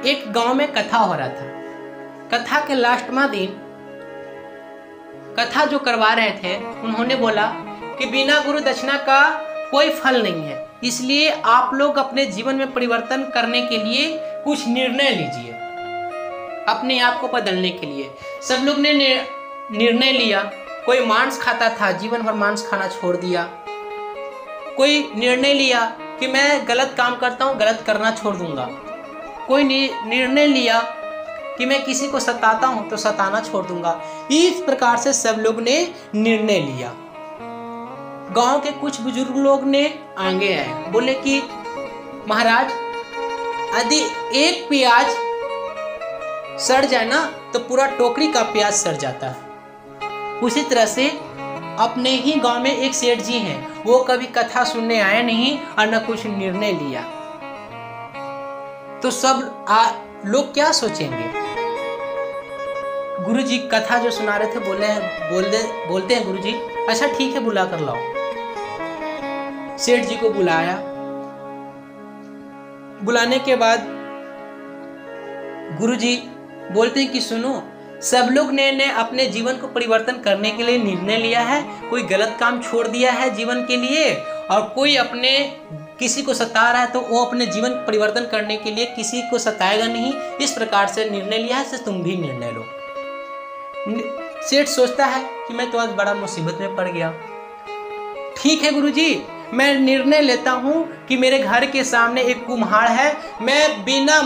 एक गांव में कथा हो रहा था। कथा के लास्टवां दिन कथा जो करवा रहे थे उन्होंने बोला कि बिना गुरु दक्षिणा का कोई फल नहीं है, इसलिए आप लोग अपने जीवन में परिवर्तन करने के लिए कुछ निर्णय लीजिए, अपने आप को बदलने के लिए। सब लोग ने निर्णय लिया। कोई मांस खाता था, जीवन भर मांस खाना छोड़ दिया। कोई निर्णय लिया कि मैं गलत काम करता हूँ, गलत करना छोड़ दूंगा। कोई निर्णय लिया कि मैं किसी को सताता हूँ तो सताना छोड़ दूंगा। इस प्रकार से सब लोग ने निर्णय लिया। गांव के कुछ बुजुर्ग लोग ने आगे आए, बोले कि महाराज, यदि एक प्याज सड़ जाए ना तो पूरा टोकरी का प्याज सड़ जाता है। उसी तरह से अपने ही गांव में एक सेठ जी हैं, वो कभी कथा सुनने आए नहीं और न कुछ निर्णय लिया, तो सब लोग क्या सोचेंगे। गुरुजी कथा जो सुना रहे थे बोलते हैं गुरुजी, अच्छा ठीक है बुला कर लाओ। सेठ जी को बुलाया। बुलाने के बाद गुरुजी बोलते हैं कि सुनो, सब लोग ने अपने जीवन को परिवर्तन करने के लिए निर्णय लिया है। कोई गलत काम छोड़ दिया है जीवन के लिए, और कोई अपने किसी को सता रहा है तो वो अपने जीवन परिवर्तन करने के लिए किसी को सताएगा नहीं। इस प्रकार से निर्णय लिया है, तो तुम भी निर्णय लो। सेठ सोचता है कि मैं तो आज बड़ा मुसीबत में पड़ गया। ठीक है गुरुजी, मैं निर्णय लेता हूं कि मेरे घर के सामने एक कुम्हार है, मैं बिना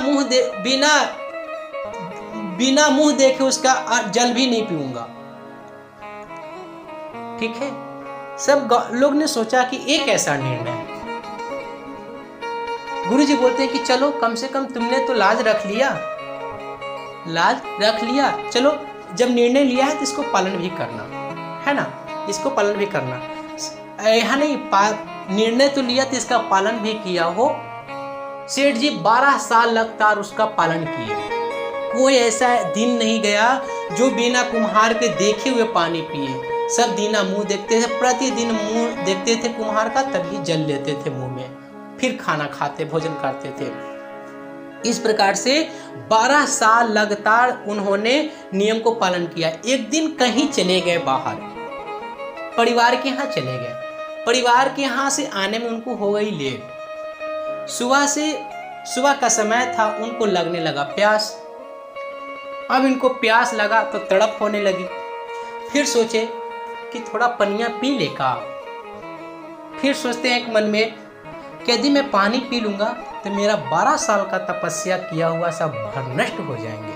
मुंह देखे उसका जल भी नहीं पीऊंगा। ठीक है, सब लोग ने सोचा कि एक ऐसा निर्णय। गुरुजी बोलते हैं कि चलो, कम से कम तुमने तो लाज रख लिया। चलो, जब निर्णय लिया है तो इसको पालन भी करना है ना, इसको पालन भी करना। यहाँ नहीं, निर्णय तो लिया तो इसका पालन भी किया हो। सेठ जी 12 साल लगातार उसका पालन किए। कोई ऐसा दिन नहीं गया जो बिना कुम्हार के देखे हुए पानी पिए। सब बिना मुंह देखते थे, प्रतिदिन मुंह देखते थे कुम्हार का, तभी जल लेते थे मुंह में, फिर खाना खाते, भोजन करते थे। इस प्रकार से 12 साल लगातार उन्होंने नियम को पालन किया। एक दिन कहीं चले गए बाहर, परिवार के यहाँ चले गए। परिवार के यहाँ से आने में उनको हो गई लेट। सुबह का समय था, उनको लगने लगा प्यास। अब इनको प्यास लगा तो तड़प होने लगी। फिर सोचे कि थोड़ा पनिया पी ले का। फिर सोचते हैं एक मन में कि यदि मैं पानी पी लूंगा तो मेरा 12 साल का तपस्या किया हुआ सब भरनष्ट हो जाएंगे।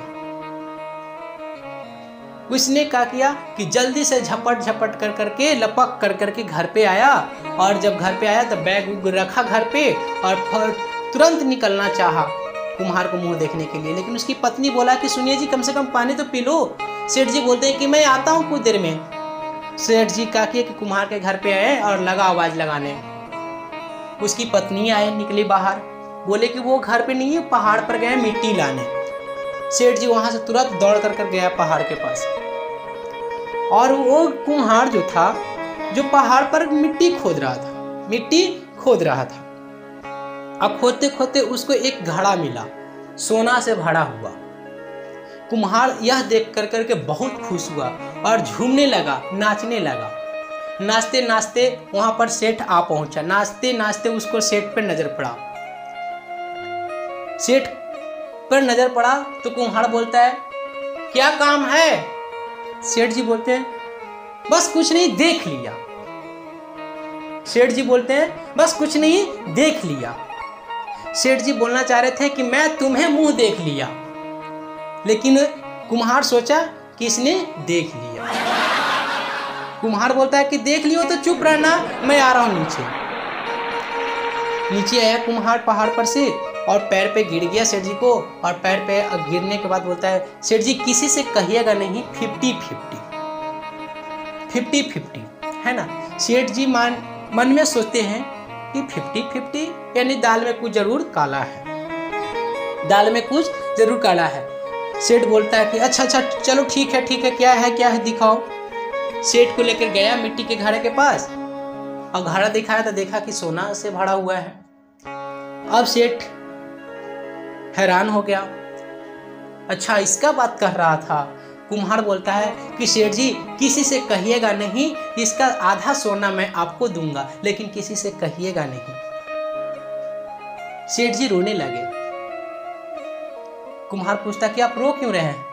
उसने क्या किया कि जल्दी से झपट कर करके लपक कर करके घर पे आया, और जब घर पे आया तो बैग रखा घर पे और तुरंत निकलना चाहा कुम्हार को मुंह देखने के लिए। लेकिन उसकी पत्नी बोला कि सुनिए जी, कम से कम पानी तो पी लो। सेठ जी बोलते हैं कि मैं आता हूँ कुछ देर में। सेठ जी क्या किया कि कुम्हार के घर पे आए और लगा आवाज लगाने। उसकी पत्नी आए, निकली बाहर, बोले कि वो घर पे नहीं है, पहाड़ पर गए मिट्टी लाने। सेठ जी वहां से तुरंत दौड़ कर गया पहाड़ के पास, और वो कुम्हार जो था, जो पहाड़ पर मिट्टी खोद रहा था। अब खोदते खोदते उसको एक घड़ा मिला, सोना से भरा हुआ। कुम्हार यह देख कर करके बहुत खुश हुआ और झूमने लगा, नाचने लगा। नाचते नाचते वहां पर सेठ आ पहुंचा। नाचते नाचते उसको सेठ पर नजर पड़ा। सेठ पर नजर पड़ा तो कुम्हार बोलता है, क्या काम है? सेठ जी बोलते हैं, बस कुछ नहीं, देख लिया। सेठ जी बोलते हैं, बस कुछ नहीं, देख लिया। सेठ जी बोलना चाह रहे थे कि मैं तुम्हें मुंह देख लिया, लेकिन कुम्हार सोचा कि इसने देख लिया। कुम्हार बोलता है कि देख लियो तो चुप रहना, मैं आ रहा हूं नीचे। नीचे आया कुम्हार पहाड़ पर से और पैर पे गिर गया सेठ जी को, और पैर पे गिरने के बाद बोलता है, सेठ जी किसी से कहिएगा नहीं, 50-50 है ना। सेठ जी मन में सोचते हैं कि 50-50 यानी दाल में कुछ जरूर काला है। सेठ बोलता है कि अच्छा चलो ठीक है, क्या है दिखाओ। सेठ को लेकर गया मिट्टी के घड़े के पास, और घड़ा दिखाया तो देखा कि सोना से भरा हुआ है। अब सेठ हैरान हो गया, अच्छा इसका बात कर रहा था। कुम्हार बोलता है कि सेठ जी किसी से कहिएगा नहीं, इसका आधा सोना मैं आपको दूंगा, लेकिन किसी से कहिएगा नहीं। सेठ जी रोने लगे। कुम्हार पूछता कि आप रो क्यों रहे हैं?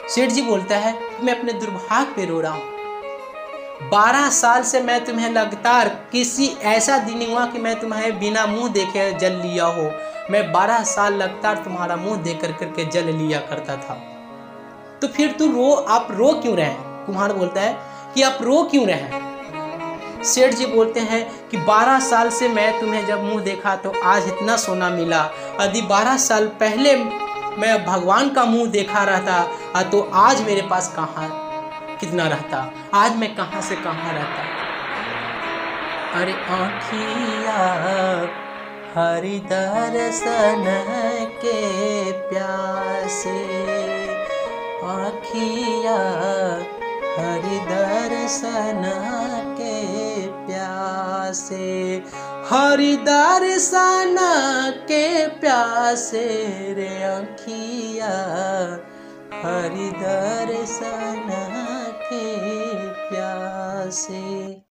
सेठ जी बोलता है मैं अपने दुर्भाग्य पे रो रहा हूं। 12 साल से मैं तुम्हें लगातार, किसी ऐसा दिन नहीं हुआ कि मैं तुम्हें बिना मुंह देखे जल लिया हो। मैं 12 साल लगातार तुम्हारा मुंह देख करके जल लिया करता था। तो फिर आप रो क्यों रहे हैं? कुम्हार बोलता है कि आप रो क्यों रहे हैं? सेठ जी बोलते हैं कि 12 साल से मैं तुम्हें जब मुंह देखा तो आज इतना सोना मिला। यदि 12 साल पहले मैं भगवान का मुंह देखा रहता तो आज मेरे पास कहाँ कितना रहता, आज मैं कहाँ से कहाँ रहता। अरे आँखिया हरि दर्शन के प्यासे, आँखिया हरि दर्शन के प्यासे, हरि दर्शन के प्यासे रे आँखिया हरि दर्शन के प्यासे।